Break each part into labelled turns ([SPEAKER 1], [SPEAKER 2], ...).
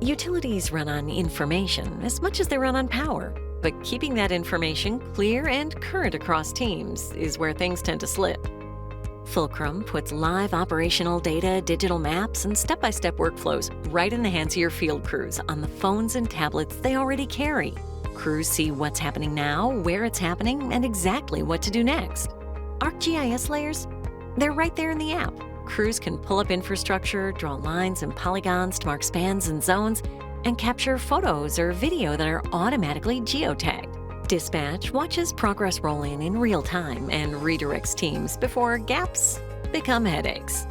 [SPEAKER 1] Utilities run on information as much as they run on power, but keeping that information clear and current across teams is where things tend to slip. Fulcrum puts live operational data, digital maps, and step-by-step workflows right in the hands of your field crews on the phones and tablets they already carry. Crews see what's happening now, where it's happening, and exactly what to do next. ArcGIS layers? They're right there in the app. Crews can pull up infrastructure, draw lines and polygons to mark spans and zones, and capture photos or video that are automatically geotagged. Dispatch watches progress roll in real time and redirects teams before gaps become headaches.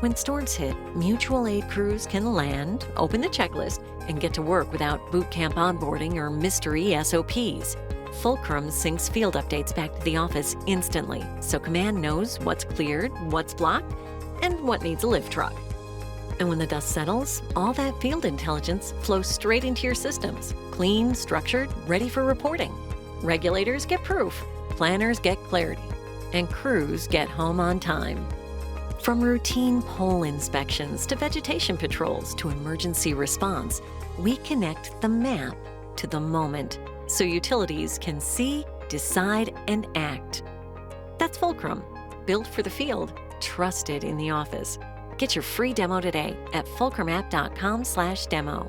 [SPEAKER 1] When storms hit, mutual aid crews can land, open the checklist, and get to work without boot camp onboarding or mystery SOPs. Fulcrum syncs field updates back to the office instantly, so command knows what's cleared, what's blocked, and what needs a lift truck. And when the dust settles, all that field intelligence flows straight into your systems, clean, structured, ready for reporting. Regulators get proof, planners get clarity, and crews get home on time. From routine pole inspections to vegetation patrols to emergency response, we connect the map to the moment so utilities can see, decide, and act. That's Fulcrum, built for the field, trusted in the office. Get your free demo today at fulcrumapp.com/demo.